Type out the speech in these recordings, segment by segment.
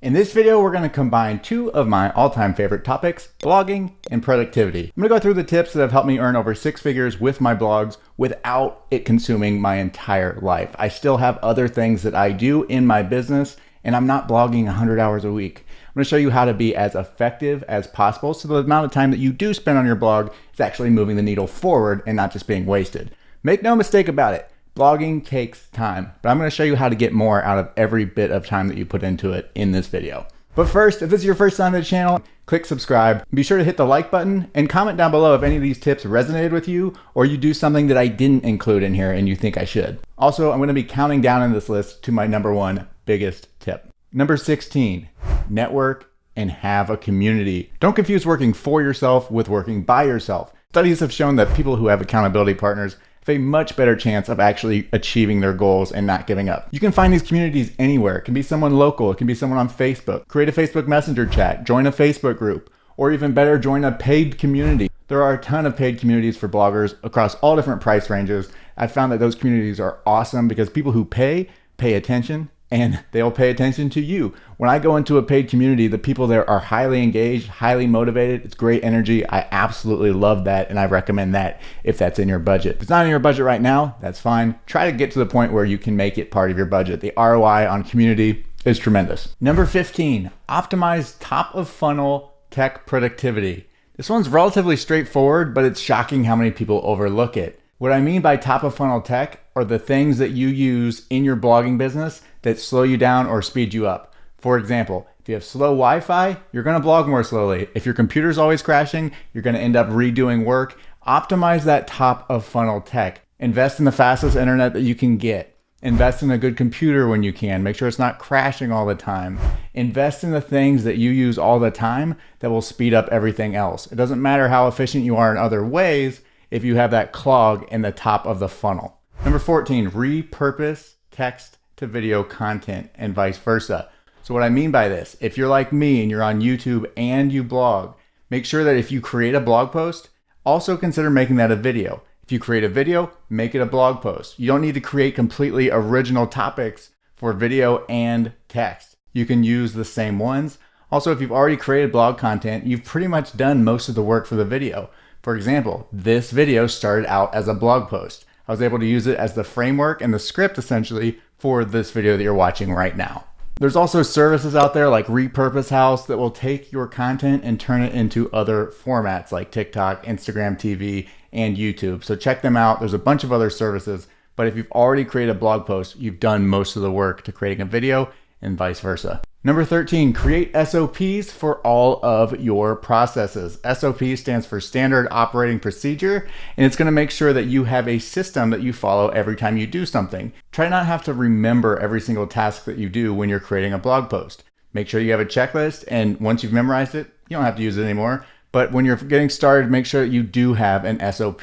In this video, we're going to combine two of my all-time favorite topics, blogging and productivity. I'm going to go through the tips that have helped me earn over 6 figures with my blogs without it consuming my entire life. I still have other things that I do in my business, and I'm not blogging 100 hours a week. I'm going to show you how to be as effective as possible so the amount of time that you do spend on your blog is actually moving the needle forward and not just being wasted. Make no mistake about it. Blogging takes time, but I'm going to show you how to get more out of every bit of time that you put into it in this video. But first, if this is your first time to the channel, click subscribe. Be sure to hit the like button and comment down below if any of these tips resonated with you or you do something that I didn't include in here and you think I should. Also, I'm going to be counting down in this list to my number 1 biggest tip. Number 16, network and have a community. Don't confuse working for yourself with working by yourself. Studies have shown that people who have accountability partners have a much better chance of actually achieving their goals and not giving up. You can find these communities anywhere. It can be someone local, it can be someone on Facebook. Create a Facebook Messenger chat, join a Facebook group, or even better, join a paid community. There are a ton of paid communities for bloggers across all different price ranges. I've found that those communities are awesome because people who pay attention, and they'll pay attention to you. When I go into a paid community, the people there are highly engaged, highly motivated. It's great energy. I absolutely love that, and I recommend that if that's in your budget. If it's not in your budget right now, that's fine. Try to get to the point where you can make it part of your budget. The ROI on community is tremendous. Number 15, optimize top of funnel tech productivity. This one's relatively straightforward, but it's shocking how many people overlook it. What I mean by top of funnel tech are the things that you use in your blogging business that slow you down or speed you up. For example, if you have slow Wi-Fi, you're going to blog more slowly. If your computer's always crashing, you're going to end up redoing work. Optimize that top of funnel tech. Invest in the fastest internet that you can get. Invest in a good computer when you can. Make sure it's not crashing all the time. Invest in the things that you use all the time that will speed up everything else. It doesn't matter how efficient you are in other ways if you have that clog in the top of the funnel. Number 14, repurpose text to video content and vice versa. So what I mean by this, if you're like me and you're on YouTube and you blog, make sure that if you create a blog post, also consider making that a video. If you create a video, make it a blog post. You don't need to create completely original topics for video and text. You can use the same ones. Also, if you've already created blog content, you've pretty much done most of the work for the video. For example, this video started out as a blog post. I was able to use it as the framework and the script essentially for this video that you're watching right now. There's also services out there like Repurpose House that will take your content and turn it into other formats like TikTok, Instagram TV, and YouTube. So check them out. There's a bunch of other services, but if you've already created a blog post, you've done most of the work to creating a video and vice versa. Number 13, create SOPs for all of your processes. SOP stands for Standard Operating Procedure, and it's going to make sure that you have a system that you follow every time you do something. Try not to have to remember every single task that you do when you're creating a blog post. Make sure you have a checklist, and once you've memorized it, you don't have to use it anymore. But when you're getting started, make sure that you do have an SOP.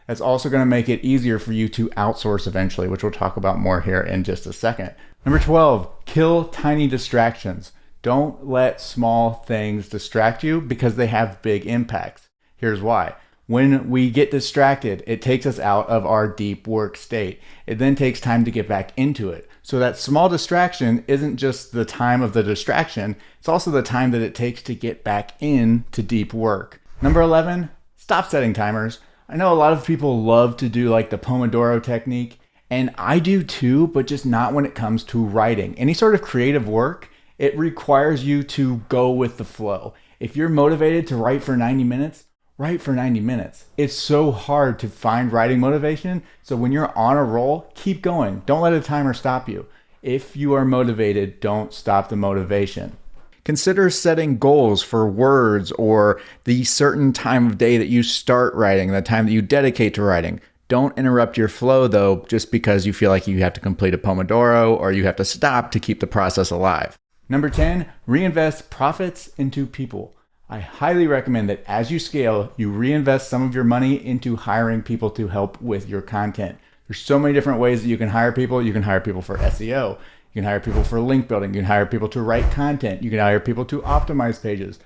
That's also going to make it easier for you to outsource eventually, which we'll talk about more here in just a second. Number 12, kill tiny distractions. Don't let small things distract you because they have big impacts. Here's why. When we get distracted, it takes us out of our deep work state. It then takes time to get back into it. So that small distraction isn't just the time of the distraction, it's also the time that it takes to get back into deep work. Number 11, stop setting timers. I know a lot of people love to do like the Pomodoro technique, and I do too, but just not when it comes to writing. Any sort of creative work, it requires you to go with the flow. If you're motivated to write for 90 minutes, write for 90 minutes. It's so hard to find writing motivation, so when you're on a roll, keep going. Don't let a timer stop you. If you are motivated, don't stop the motivation. Consider setting goals for words or the certain time of day that you start writing, the time that you dedicate to writing. Don't interrupt your flow though, just because you feel like you have to complete a Pomodoro or you have to stop to keep the process alive. Number 10, reinvest profits into people. I highly recommend that as you scale, you reinvest some of your money into hiring people to help with your content. There's so many different ways that you can hire people. You can hire people for SEO. You can hire people for link building. You can hire people to write content. You can hire people to optimize pages.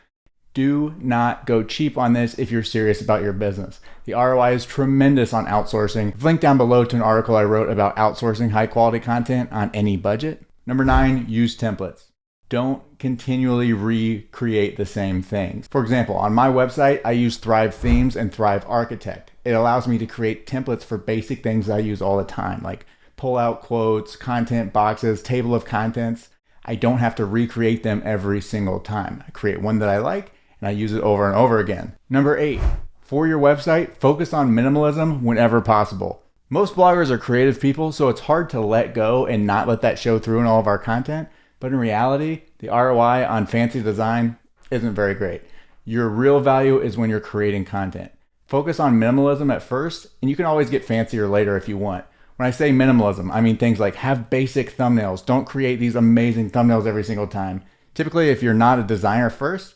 Do not go cheap on this if you're serious about your business. The ROI is tremendous on outsourcing. I've linked down below to an article I wrote about outsourcing high quality content on any budget. Number 9, use templates. Don't continually recreate the same things. For example, on my website, I use Thrive Themes and Thrive Architect. It allows me to create templates for basic things that I use all the time, like pull out quotes, content boxes, table of contents. I don't have to recreate them every single time. I create one that I like and I use it over and over again. Number 8, for your website, focus on minimalism whenever possible. Most bloggers are creative people, so it's hard to let go and not let that show through in all of our content. But in reality, the ROI on fancy design isn't very great. Your real value is when you're creating content. Focus on minimalism at first, and you can always get fancier later if you want. When I say minimalism, I mean things like have basic thumbnails. Don't create these amazing thumbnails every single time. Typically, if you're not a designer first,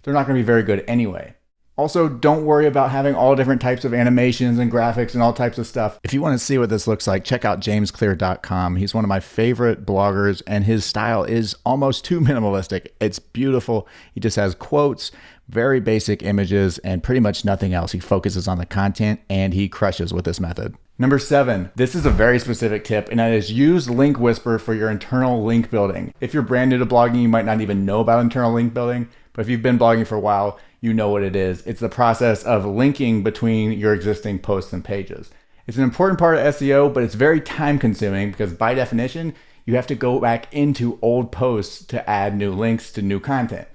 they're not going to be very good anyway. Also, don't worry about having all different types of animations and graphics and all types of stuff. If you want to see what this looks like, check out jamesclear.com. He's one of my favorite bloggers, and his style is almost too minimalistic. It's beautiful. He just has quotes, very basic images, and pretty much nothing else. He focuses on the content, and he crushes with this method. Number 7, this is a very specific tip, and that is use LinkWhisper for your internal link building. If you're brand new to blogging, you might not even know about internal link building, but if you've been blogging for a while, you know what it is. It's the process of linking between your existing posts and pages. It's an important part of SEO, but it's very time consuming because by definition, you have to go back into old posts to add new links to new content.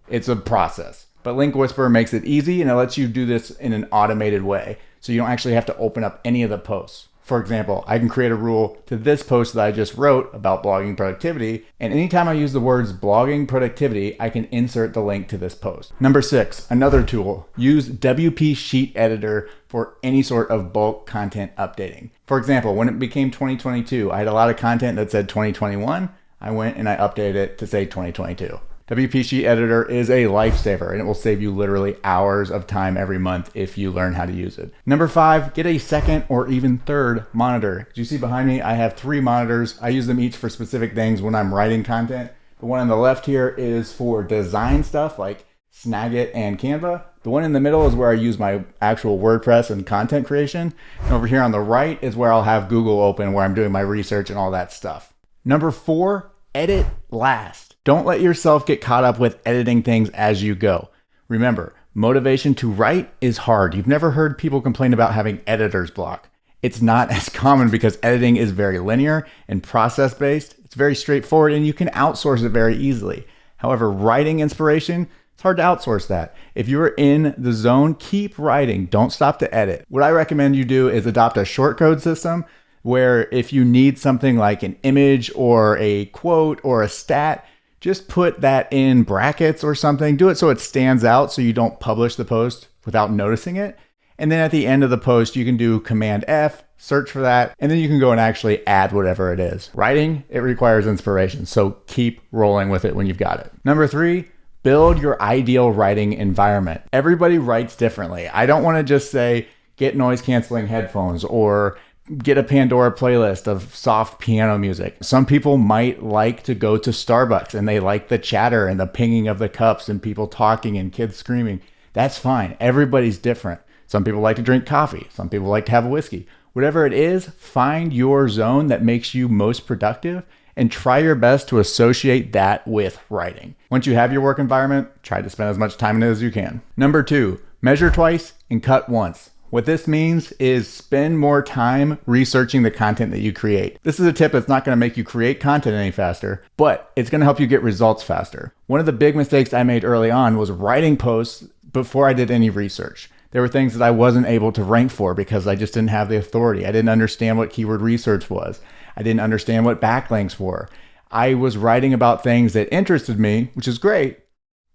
It's a process, but LinkWhisper makes it easy and it lets you do this in an automated way. So you don't actually have to open up any of the posts. For example, I can create a rule to this post that I just wrote about blogging productivity, and anytime I use the words blogging productivity, I can insert the link to this post. Number 6, another tool, use WP Sheet Editor for any sort of bulk content updating. For example, when it became 2022, I had a lot of content that said 2021. I went and I updated it to say 2022. WP Sheet Editor is a lifesaver and it will save you literally hours of time every month if you learn how to use it. Number 5, get a second or even third monitor. As you see behind me, I have 3 monitors. I use them each for specific things when I'm writing content. The one on the left here is for design stuff like Snagit and Canva. The one in the middle is where I use my actual WordPress and content creation. And over here on the right is where I'll have Google open where I'm doing my research and all that stuff. Number 4, edit last. Don't let yourself get caught up with editing things as you go. Remember, motivation to write is hard. You've never heard people complain about having editor's block. It's not as common because editing is very linear and process-based. It's very straightforward and you can outsource it very easily. However, writing inspiration, it's hard to outsource that. If you're in the zone, keep writing. Don't stop to edit. What I recommend you do is adopt a shortcode system where if you need something like an image or a quote or a stat, just put that in brackets or something. Do it so it stands out so you don't publish the post without noticing it. And then at the end of the post, you can do Command F, search for that, and then you can go and actually add whatever it is. Writing, it requires inspiration, so keep rolling with it when you've got it. Number 3, build your ideal writing environment. Everybody writes differently. I don't want to just say, get noise canceling headphones or get a Pandora playlist of soft piano music. Some people might like to go to Starbucks and they like the chatter and the pinging of the cups and people talking and kids screaming. That's fine. Everybody's different. Some people like to drink coffee. Some people like to have a whiskey. Whatever it is, find your zone that makes you most productive and try your best to associate that with writing. Once you have your work environment, try to spend as much time in it as you can. Number 2, measure twice and cut once. What this means is spend more time researching the content that you create. This is a tip that's not going to make you create content any faster, but it's going to help you get results faster. One of the big mistakes I made early on was writing posts before I did any research. There were things that I wasn't able to rank for because I just didn't have the authority. I didn't understand what keyword research was. I didn't understand what backlinks were. I was writing about things that interested me, which is great,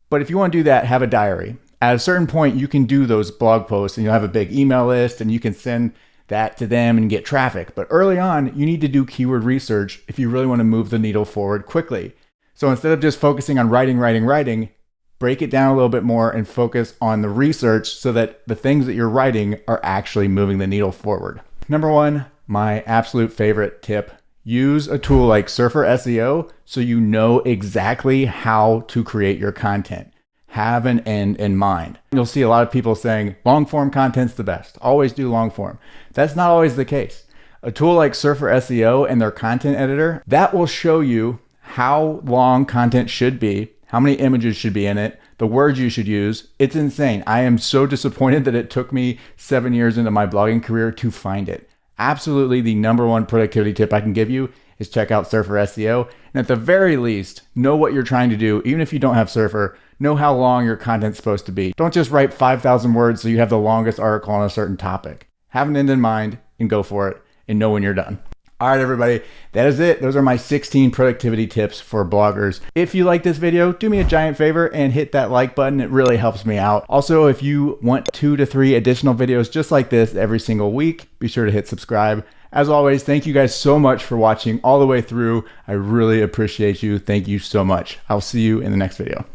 but if you want to do that, have a diary. At a certain point, you can do those blog posts and you'll have a big email list and you can send that to them and get traffic. But early on, you need to do keyword research if you really want to move the needle forward quickly. So instead of just focusing on writing, break it down a little bit more and focus on the research so that the things that you're writing are actually moving the needle forward. Number 1, my absolute favorite tip, use a tool like Surfer SEO so you know exactly how to create your content. Have an end in mind. You'll see a lot of people saying long form content's the best. Always do long form. That's not always the case. A tool like Surfer SEO and their content editor, that will show you how long content should be how many images should be in it, the words you should use. It's insane. I am so disappointed that it took me 7 years into my blogging career to find it. Absolutely the number one productivity tip I can give you is check out Surfer SEO. And at the very least, know what you're trying to do. Even if you don't have Surfer, know how long your content's supposed to be. Don't just write 5,000 words so you have the longest article on a certain topic. Have an end in mind and go for it and know when you're done. All right, everybody, that is it. Those are my 16 productivity tips for bloggers. If you like this video, do me a giant favor and hit that like button. It really helps me out. Also, if you want 2 to 3 additional videos just like this every single week, be sure to hit subscribe. As always, thank you guys so much for watching all the way through. I really appreciate you. Thank you so much. I'll see you in the next video.